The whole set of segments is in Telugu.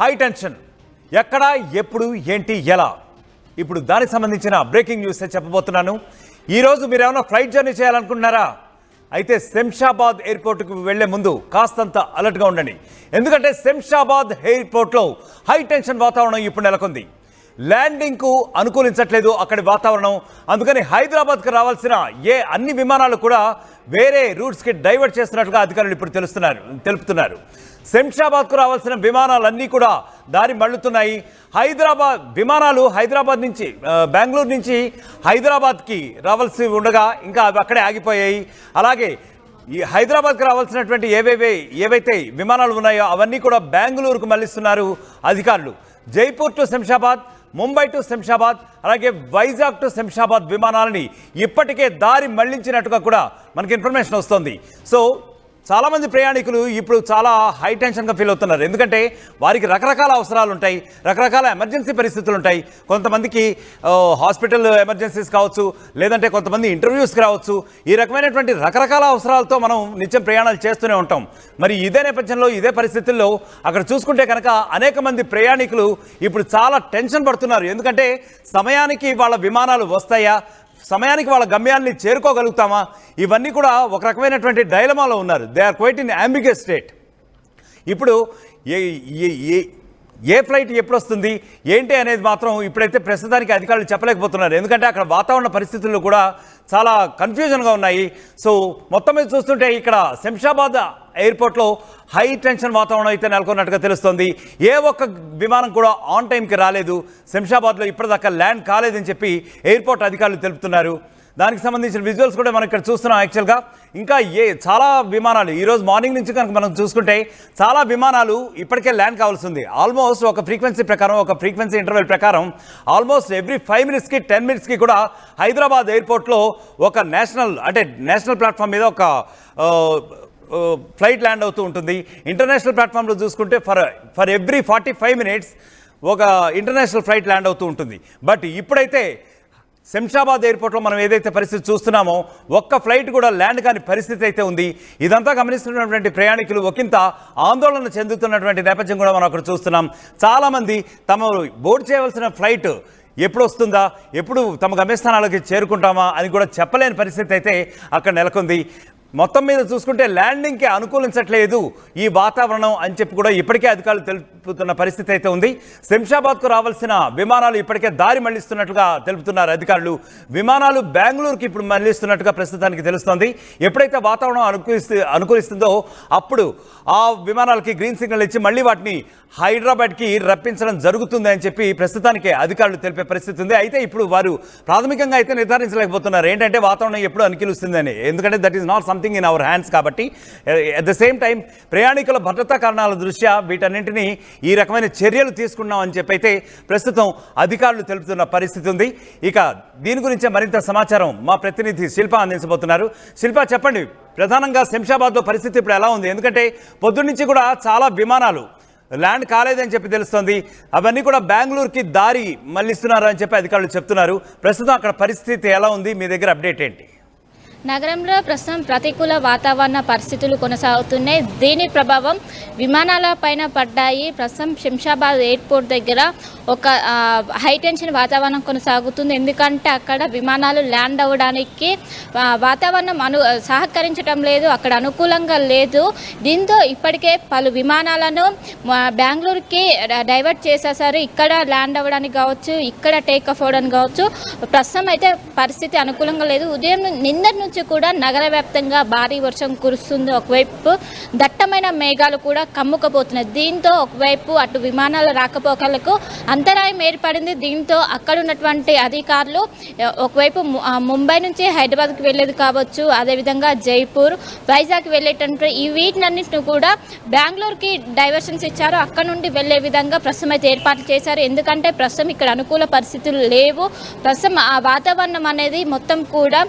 హై టెన్షన్ ఎక్కడ ఎప్పుడు ఏంటి ఎలా ఇప్పుడు దానికి సంబంధించిన బ్రేకింగ్ న్యూస్ చెప్పబోతున్నాను. ఈరోజు మీరు ఏమైనా ఫ్లైట్ జర్నీ చేయాలనుకుంటున్నారా? అయితే శంషాబాద్ ఎయిర్పోర్ట్కు వెళ్లే ముందు కాస్తంత అలర్ట్గా ఉండండి. ఎందుకంటే శంషాబాద్ ఎయిర్పోర్ట్లో హై టెన్షన్ వాతావరణం ఇప్పుడు నెలకొంది. ల్యాండింగ్కు అనుకూలించట్లేదు అక్కడి వాతావరణం. అందుకని హైదరాబాద్కు రావాల్సిన అన్ని విమానాలు కూడా వేరే రూట్స్కి డైవర్ట్ చేస్తున్నట్టుగా అధికారులు ఇప్పుడు తెలుపుతున్నారు. శంషాబాద్కు రావాల్సిన విమానాలన్నీ కూడా దారి మళ్ళుతున్నాయి. విమానాలు హైదరాబాద్ నుంచి బెంగళూరు నుంచి హైదరాబాద్కి రావాల్సి ఉండగా ఇంకా అవి అక్కడే ఆగిపోయాయి. అలాగే ఈ హైదరాబాద్కి రావాల్సినటువంటి ఏవైతే విమానాలు ఉన్నాయో అవన్నీ కూడా బెంగళూరుకు మళ్ళిస్తున్నారు అధికారులు. జైపూర్ టు శంషాబాద్, ముంబై టు శంషాబాద్, అలాగే వైజాగ్ టు శంషాబాద్ విమానాలని ఇప్పటికే దారి మళ్లించినట్టుగా కూడా మనకి ఇన్ఫర్మేషన్ వస్తుంది. సో చాలామంది ప్రయాణికులు ఇప్పుడు చాలా హై టెన్షన్గా ఫీల్ అవుతున్నారు. ఎందుకంటే వారికి రకరకాల అవసరాలు ఉంటాయి, రకరకాల ఎమర్జెన్సీ పరిస్థితులు ఉంటాయి. కొంతమందికి హాస్పిటల్ ఎమర్జెన్సీస్ కావచ్చు, లేదంటే కొంతమంది ఇంటర్వ్యూస్కి రావచ్చు. ఈ రకమైనటువంటి రకరకాల అవసరాలతో మనం నిత్యం ప్రయాణాలు చేస్తూనే ఉంటాం. మరి ఇదే నేపథ్యంలో ఇదే పరిస్థితుల్లో అక్కడ చూసుకుంటే కనుక అనేక మంది ప్రయాణికులు ఇప్పుడు చాలా టెన్షన్ పడుతున్నారు. ఎందుకంటే సమయానికి వాళ్ళ విమానాలు వస్తాయా, సమయానికి వాళ్ళ గమ్యాన్ని చేరుకోగలుగుతామా, ఇవన్నీ కూడా ఒక రకమైనటువంటి డైలమాలో ఉన్నారు. They are quite in ambiguous state. ఇప్పుడు ఏ ఫ్లైట్ ఎప్పుడు వస్తుంది ఏంటి అనేది మాత్రం ఇప్పుడైతే ప్రస్తుతానికి అధికారులు చెప్పలేకపోతున్నారు. ఎందుకంటే అక్కడ వాతావరణ పరిస్థితులు కూడా చాలా కన్ఫ్యూజన్గా ఉన్నాయి. సో మొత్తం మీద చూస్తుంటే ఇక్కడ శంషాబాద్ ఎయిర్పోర్ట్లో హై టెన్షన్ వాతావరణం అయితే నెలకొన్నట్టుగా తెలుస్తోంది. ఏ ఒక్క విమానం కూడా ఆన్ టైంకి రాలేదు. శంషాబాద్లో ఇప్పటిదాకా ల్యాండ్ కాలేదని చెప్పి ఎయిర్పోర్ట్ అధికారులు తెలుపుతున్నారు. దానికి సంబంధించిన విజువల్స్ కూడా మనం ఇక్కడ చూస్తున్నాం. యాక్చువల్గా ఇంకా చాలా విమానాలు ఈరోజు మార్నింగ్ నుంచి కనుక మనం చూసుకుంటే చాలా విమానాలు ఇప్పటికే ల్యాండ్ కావాల్సి ఉంది. ఆల్మోస్ట్ ఒక ఫ్రీక్వెన్సీ ఇంటర్వెల్ ప్రకారం ఆల్మోస్ట్ ఎవ్రీ 5 మినిట్స్కి 10 మినిట్స్కి కూడా హైదరాబాద్ ఎయిర్పోర్ట్లో ఒక నేషనల్ ప్లాట్ఫామ్ మీద ఒక ఫ్లైట్ ల్యాండ్ అవుతూ ఉంటుంది. ఇంటర్నేషనల్ ప్లాట్ఫామ్లో చూసుకుంటే ఫర్ ఎవ్రీ 45 మినిట్స్ ఒక ఇంటర్నేషనల్ ఫ్లైట్ ల్యాండ్ అవుతూ ఉంటుంది. బట్ ఇప్పుడైతే శంషాబాద్ ఎయిర్పోర్ట్లో మనం ఏదైతే పరిస్థితి చూస్తున్నామో ఒక్క ఫ్లైట్ కూడా ల్యాండ్ కాని పరిస్థితి అయితే ఉంది. ఇదంతా గమనిస్తున్నటువంటి ప్రయాణికులు ఒకంత ఆందోళన చెందుతున్నటువంటి నేపథ్యం కూడా మనం అక్కడ చూస్తున్నాం. చాలామంది తమ బోర్డు చేయవలసిన ఫ్లైట్ ఎప్పుడు వస్తుందా, ఎప్పుడు తమ గమ్యస్థానాలకి చేరుకుంటామా అని కూడా చెప్పలేని పరిస్థితి అయితే అక్కడ నెలకొంది. మొత్తం మీద చూసుకుంటే ల్యాండింగ్కి అనుకూలించట్లేదు ఈ వాతావరణం అని చెప్పి కూడా ఇప్పటికే అధికారులు తెలుపుతున్న పరిస్థితి అయితే ఉంది. శంషాబాద్కు రావాల్సిన విమానాలు ఇప్పటికే దారి మళ్లిస్తున్నట్లుగా తెలుపుతున్నారు అధికారులు. విమానాలు బెంగళూరుకి ఇప్పుడు మళ్లిస్తున్నట్టుగా ప్రస్తుతానికి తెలుస్తోంది. ఎప్పుడైతే వాతావరణం అనుకూలిస్తుందో అప్పుడు ఆ విమానాలకి గ్రీన్ సిగ్నల్ ఇచ్చి మళ్ళీ వాటిని హైదరాబాద్కి రప్పించడం జరుగుతుంది అని చెప్పి ప్రస్తుతానికి అధికారులు తెలిపే పరిస్థితి ఉంది. అయితే ఇప్పుడు వారు ప్రాథమికంగా అయితే నిర్ధారించలేకపోతున్నారు ఏంటంటే వాతావరణం ఎప్పుడు అనుకూలిస్తుందని. ఎందుకంటే that is not something in our hands. కాబట్టి అట్ ద సేమ్ టైం ప్రయాణికుల భద్రతా కారణాల దృష్ట్యా వీటన్నింటినీ ఈ రకమైన చర్యలు తీసుకున్నాం అని చెప్పి అయితే ప్రస్తుతం అధికారులు తెలుపుతున్న పరిస్థితి ఉంది. ఇక దీని గురించే మరింత సమాచారం మా ప్రతినిధి శిల్ప అందించబోతున్నారు. శిల్ప, చెప్పండి, ప్రధానంగా శంషాబాద్లో పరిస్థితి ఇప్పుడు ఎలా ఉంది? ఎందుకంటే పొద్దున్నుంచి కూడా చాలా విమానాలు ల్యాండ్ కాలేదని చెప్పి తెలుస్తోంది. అవన్నీ కూడా బెంగళూరుకి దారి మళ్లిస్తున్నారు అని చెప్పి అధికారులు చెప్తున్నారు. ప్రస్తుతం అక్కడ పరిస్థితి ఎలా ఉంది? మీ దగ్గర అప్డేట్ ఏంటి? నగరంలో ప్రస్తుతం ప్రతికూల వాతావరణ పరిస్థితులు కొనసాగుతున్నాయి. దీని ప్రభావం విమానాల పైన పడ్డాయి. ప్రస్తుతం శంషాబాద్ ఎయిర్పోర్ట్ దగ్గర ఒక హై టెన్షన్ వాతావరణం కొనసాగుతుంది. ఎందుకంటే అక్కడ విమానాలు ల్యాండ్ అవ్వడానికి వాతావరణం సహకరించడం లేదు, అక్కడ అనుకూలంగా లేదు. దీంతో ఇప్పటికే పలు విమానాలను బెంగళూరుకి డైవర్ట్ చేసేసారు. ఇక్కడ ల్యాండ్ అవ్వడానికి కావచ్చు, ఇక్కడ టేక్ ఆఫ్ అవ్వడానికి కావచ్చు. ప్రస్తుతం అయితే పరిస్థితి అనుకూలంగా లేదు. ఉదయం నిన్నటి నుంచి కూడా నగర వ్యాప్తంగా భారీ వర్షం కురుస్తుంది. ఒకవైపు దట్టమైన మేఘాలు కూడా కమ్ముకపోతున్నాయి. దీంతో ఒకవైపు అటు విమానాల రాకపోకలకు అంతరాయం ఏర్పడింది. దీంతో అక్కడ ఉన్నటువంటి అధికారులు ఒకవైపు ముంబై నుంచి హైదరాబాద్కి వెళ్ళేది కావచ్చు, అదేవిధంగా జైపూర్, వైజాగ్ వెళ్ళేటటువంటి ఈ వీటినన్నింటిని కూడా బెంగళూరుకి డైవర్షన్స్ ఇచ్చారు. అక్కడ నుండి వెళ్ళే విధంగా ప్రస్తుతం అయితే ఏర్పాట్లు చేశారు. ఎందుకంటే ప్రస్తుతం ఇక్కడ అనుకూల పరిస్థితులు లేవు. ప్రస్తుతం ఆ వాతావరణం అనేది మొత్తం కూడా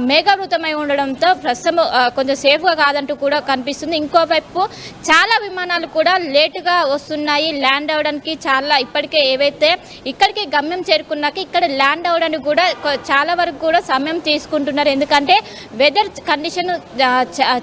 మేఘ కేంద్రీకృతమై ఉండడంతో ప్రస్తుతం కొంచెం సేఫ్గా కాదంటూ కూడా కనిపిస్తుంది. ఇంకోవైపు చాలా విమానాలు కూడా లేటుగా వస్తున్నాయి ల్యాండ్ అవ్వడానికి. చాలా ఇప్పటికే ఏవైతే ఇక్కడికి గమ్యం చేరుకున్నాక ఇక్కడ ల్యాండ్ అవ్వడానికి కూడా చాలా వరకు కూడా సమయం తీసుకుంటున్నారు. ఎందుకంటే వెదర్ కండిషన్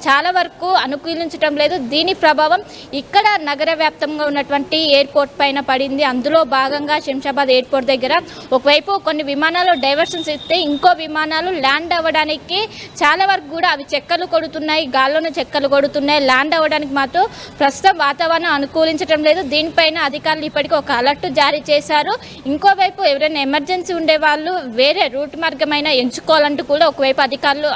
చాలా వరకు అనుకూలించడం లేదు. దీని ప్రభావం ఇక్కడ నగర వ్యాప్తంగా ఉన్నటువంటి ఎయిర్పోర్ట్ పైన పడింది. అందులో భాగంగా శంషాబాద్ ఎయిర్పోర్ట్ దగ్గర ఒకవైపు కొన్ని విమానాలు డైవర్షన్స్ ఇస్తే ఇంకో విమానాలు ల్యాండ్ అవ్వడానికి చాలా వరకు కూడా అవి చెక్కలు కొడుతున్నాయి, గాల్లోనే చెక్కలు కొడుతున్నాయి. ల్యాండ్ అవ్వడానికి మాత్రం ప్రస్తుతం వాతావరణం అనుకూలించడం లేదు. దీనిపైన అధికారులు ఇప్పటికీ ఒక అలర్ట్ జారీ చేశారు. ఇంకోవైపు ఎవరైనా ఎమర్జెన్సీ ఉండే వాళ్ళు వేరే రూట్ మార్గమైన ఎంచుకోవాలంటూ కూడా ఒకవైపు అధికారులు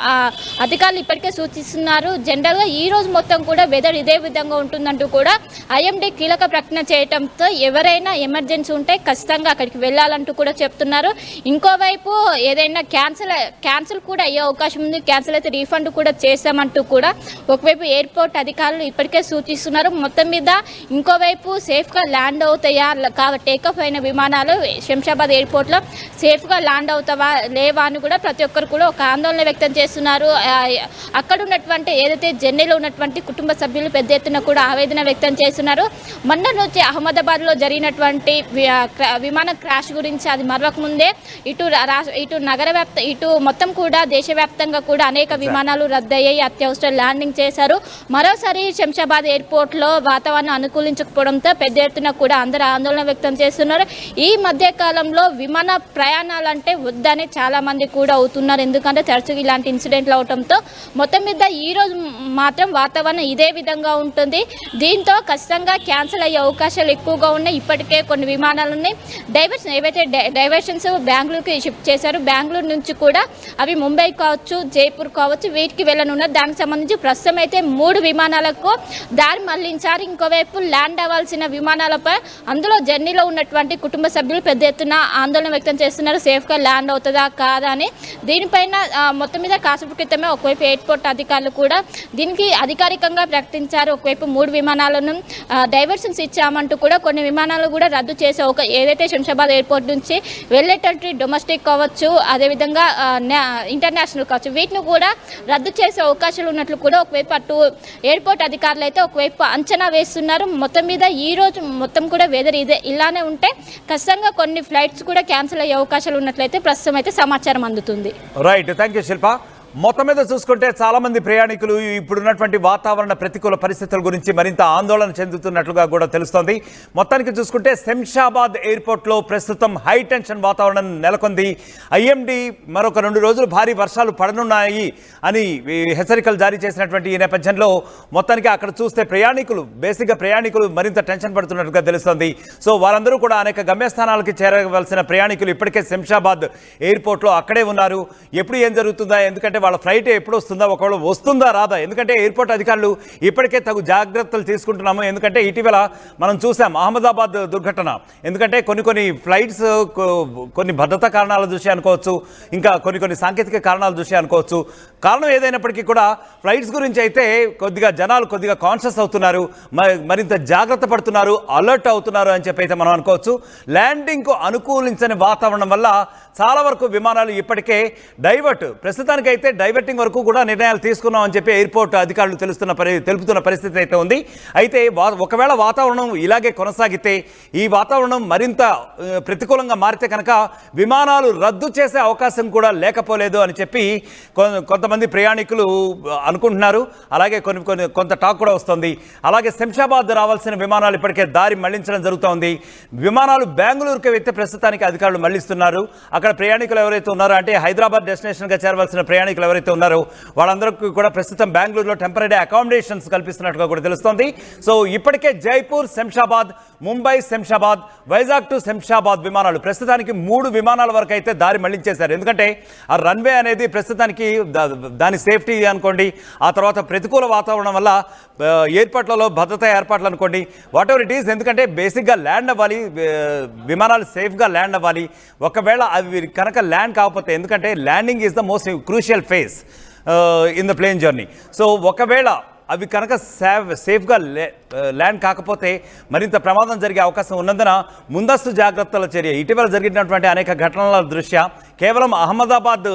ఇప్పటికే సూచిస్తున్నారు. జనరల్గా ఈ రోజు మొత్తం కూడా వెదర్ ఇదే విధంగా ఉంటుందంటూ కూడా ఐఎండీ కీలక ప్రకటన చేయడంతో ఎవరైనా ఎమర్జెన్సీ ఉంటే ఖచ్చితంగా అక్కడికి వెళ్ళాలంటూ కూడా చెప్తున్నారు. ఇంకోవైపు ఏదైనా క్యాన్సిల్ కూడా అయ్యే అవకాశం ఉంది. క్యాన్సిల్ అయితే రీఫండ్ కూడా చేశామంటూ కూడా ఒకవైపు ఎయిర్పోర్ట్ అధికారులు ఇప్పటికే సూచిస్తున్నారు. మొత్తం మీద ఇంకోవైపు సేఫ్గా ల్యాండ్ అవుతాయా, టేకఫ్ అయిన విమానాలు శంషాబాద్ ఎయిర్పోర్ట్లో సేఫ్గా ల్యాండ్ అవుతావా లేవా అని కూడా ప్రతి ఒక్కరు కూడా ఒక ఆందోళన వ్యక్తం చేస్తున్నారు. అక్కడ ఉన్నటువంటి ఏదైతే జర్నీలో ఉన్నటువంటి కుటుంబ సభ్యులు పెద్ద ఎత్తున కూడా ఆవేదన వ్యక్తం చేస్తున్నారు. మొన్న నుంచి అహ్మదాబాద్లో జరిగినటువంటి విమాన క్రాష్ గురించి అది మరొక ముందే ఇటు నగర ఇటు మొత్తం కూడా దేశవ్యాప్తంగా కూడా అనేక విమానాలు రద్దయ్యాయి, అత్యవసర ల్యాండింగ్ చేశారు. మరోసారి శంషాబాద్ ఎయిర్పోర్ట్లో వాతావరణం అనుకూలించకపోవడంతో పెద్ద ఎత్తున కూడా అందరూ ఆందోళన వ్యక్తం చేస్తున్నారు. ఈ మధ్య కాలంలో విమాన ప్రయాణాలంటే వద్దని చాలా మంది కూడా అవుతున్నారు. ఎందుకంటే తరచుగా ఇలాంటి ఇన్సిడెంట్లు అవడంతో మొత్తం మీద ఈ రోజు మాత్రం వాతావరణం ఇదే విధంగా ఉంటుంది. దీంతో ఖచ్చితంగా క్యాన్సిల్ అయ్యే అవకాశాలు ఎక్కువగా ఉన్నాయి. ఇప్పటికే కొన్ని విమానాలని డైవర్షన్స్ బెంగళూరుకి షిఫ్ట్ చేశారు. బెంగళూరు నుంచి కూడా అవి ముంబై కావచ్చు, జైపూర్ కావచ్చు, వీటికి వెళ్ళనున్నారు. దానికి సంబంధించి ప్రస్తుతం అయితే 3 విమానాలకు దారి మళ్లించారు. ఇంకోవైపు ల్యాండ్ అవ్వాల్సిన విమానాలపై అందులో జర్నీలో ఉన్నటువంటి కుటుంబ సభ్యులు పెద్ద ఎత్తున ఆందోళన వ్యక్తం చేస్తున్నారు. సేఫ్గా ల్యాండ్ అవుతుందా కాదా అని. దీనిపైన మొత్తం మీద కాసేపు క్రితమే ఒకవైపు ఎయిర్పోర్ట్ అధికారులు కూడా దీనికి అధికారికంగా ప్రకటించారు. ఒకవైపు 3 విమానాలను డైవర్షన్స్ ఇచ్చామంటూ కూడా కొన్ని విమానాలు కూడా రద్దు చేసే ఏదైతే శంషాబాద్ ఎయిర్పోర్ట్ నుంచి వెళ్ళేటటువంటి డొమెస్టిక్ కావచ్చు, అదేవిధంగా ఇంటర్నేషనల్ కావచ్చు, వీటిని కూడా రద్దు చేసే అవకాశాలు ఉన్నట్లు కూడా ఒకవైపు అటు ఎయిర్పోర్ట్ అధికారులు అయితే ఒకవైపు అంచనా వేస్తున్నారు. మొత్తం మీద ఈ రోజు మొత్తం కూడా వెదర్ ఇలానే ఉంటే ఖచ్చితంగా కొన్ని ఫ్లైట్స్ కూడా క్యాన్సిల్ అయ్యే అవకాశాలు ఉన్నట్లయితే ప్రస్తుతం అయితే సమాచారం అందుతుంది. రైట్, థ్యాంక్ యూ శిల్ప. మొత్తం మీద చూసుకుంటే చాలా మంది ప్రయాణికులు ఇప్పుడున్నటువంటి వాతావరణ ప్రతికూల పరిస్థితుల గురించి మరింత ఆందోళన చెందుతున్నట్లుగా కూడా తెలుస్తోంది. మొత్తానికి చూసుకుంటే శంషాబాద్ ఎయిర్పోర్ట్లో ప్రస్తుతం హై టెన్షన్ వాతావరణం నెలకొంది. ఐఎండీ మరొక 2 రోజులు భారీ వర్షాలు పడనున్నాయి అని హెచ్చరికలు జారీ చేసినటువంటి ఈ నేపథ్యంలో మొత్తానికి అక్కడ చూస్తే ప్రయాణికులు మరింత టెన్షన్ పడుతున్నట్టుగా తెలుస్తోంది. సో వారందరూ కూడా అనేక గమ్యస్థానాలకి చేరవలసిన ప్రయాణికులు ఇప్పటికే శంషాబాద్ ఎయిర్పోర్ట్లో అక్కడే ఉన్నారు. ఎప్పుడు ఏం జరుగుతుందా, ఎందుకంటే వాళ్ళ ఫ్లైట్ ఎప్పుడు వస్తుందా, ఒకవేళ వస్తుందా రాదా, ఎందుకంటే ఎయిర్పోర్ట్ అధికారులు ఇప్పటికే తగు జాగ్రత్తలు తీసుకుంటున్నాము. ఎందుకంటే ఇటీవల మనం చూసాం అహ్మదాబాద్ దుర్ఘటన. ఎందుకంటే కొన్ని ఫ్లైట్స్ కొన్ని భద్రతా కారణాల దృష్ట్యా అనుకోవచ్చు, ఇంకా కొన్ని సాంకేతిక కారణాల దృష్ట్యా అనుకోవచ్చు. కారణం ఏదైనప్పటికీ కూడా ఫ్లైట్స్ గురించి అయితే జనాలు కొద్దిగా కాన్షియస్ అవుతున్నారు, మరింత జాగ్రత్త పడుతున్నారు, అలర్ట్ అవుతున్నారు అని చెప్పి అయితే మనం అనుకోవచ్చు. ల్యాండింగ్కు అనుకూలించని వాతావరణం వల్ల చాలా వరకు విమానాలు ఇప్పటికే ప్రస్తుతానికైతే డైవర్టింగ్ వరకు కూడా నిర్ణయాలు తీసుకున్నాం అని చెప్పి ఎయిర్పోర్ట్ అధికారులు తెలుపుతున్న పరిస్థితి అయితే ఉంది. అయితే ఒకవేళ వాతావరణం ఇలాగే కొనసాగితే, ఈ వాతావరణం మరింత ప్రతికూలంగా మారితే కనుక విమానాలు రద్దు చేసే అవకాశం కూడా లేకపోలేదు అని చెప్పి కొంతమంది ప్రయాణికులు అనుకుంటున్నారు. అలాగే కొంత టాక్ కూడా వస్తుంది. అలాగే శంషాబాద్ రావాల్సిన విమానాలు ఇప్పటికే దారి మళ్లించడం జరుగుతోంది. విమానాలు బెంగళూరుకి వెళ్తే ప్రస్తుతానికి అధికారులు మళ్లిస్తున్నారు. అక్కడ ప్రయాణికులు ఎవరైతే ఉన్నారో, అంటే హైదరాబాద్ డెస్టినేషన్గా చేరవలసిన ప్రయాణికులు ఎవరైతే ఉన్నారో వాళ్ళందరికీ కూడా ప్రస్తుతం బెంగళూరులో టెంపరీ అకామిడేషన్స్ కల్పిస్తున్నట్టుగా కూడా తెలుస్తోంది. సో ఇప్పటికే జైపూర్, శంషాబాద్, ముంబై, శంషాబాద్, వైజాగ్ టు శంషాబాద్ విమానాలు ప్రస్తుతానికి 3 విమానాల వరకు అయితే దారి మళ్లించేశారు. ఎందుకంటే ఆ రన్వే అనేది ప్రస్తుతానికి దాని సేఫ్టీ అనుకోండి, ఆ తర్వాత ప్రతికూల వాతావరణం వల్ల ఎయిర్పోర్ట్లలో భద్రతా ఏర్పాట్లు అనుకోండి, వాట్ ఎవర్ ఇట్ ఈస్. ఎందుకంటే బేసిక్గా ల్యాండ్ అవ్వాలి, విమానాలు సేఫ్గా ల్యాండ్ అవ్వాలి. ఒకవేళ అవి కనుక ల్యాండ్ కాకపోతే, ఎందుకంటే landing is the most crucial phase in the plane journey. So ఒకవేళ అవి కనుక సేఫ్గా ల్యాండ్ కాకపోతే మరింత ప్రమాదం జరిగే అవకాశం ఉన్నందున ముందస్తు జాగ్రత్తల చర్య ఇటీవల జరిగినటువంటి అనేక ఘటనల దృష్ట్యా కేవలం అహ్మదాబాద్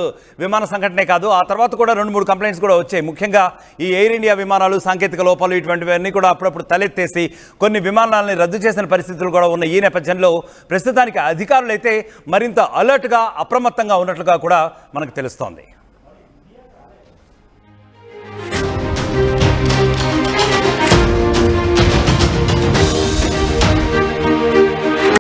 విమాన సంఘటనే కాదు, ఆ తర్వాత కూడా 2-3 కంప్లైంట్స్ కూడా వచ్చాయి. ముఖ్యంగా ఈ ఎయిర్ ఇండియా విమానాలు సాంకేతిక లోపాలు ఇటువంటివన్నీ కూడా అప్పుడప్పుడు తలెత్తేసి కొన్ని విమానాలని రద్దు చేసిన పరిస్థితులు కూడా ఉన్న ఈ నేపథ్యంలో ప్రస్తుతానికి అధికారులు అయితే మరింత అలర్ట్గా అప్రమత్తంగా ఉన్నట్లుగా కూడా మనకు తెలుస్తోంది.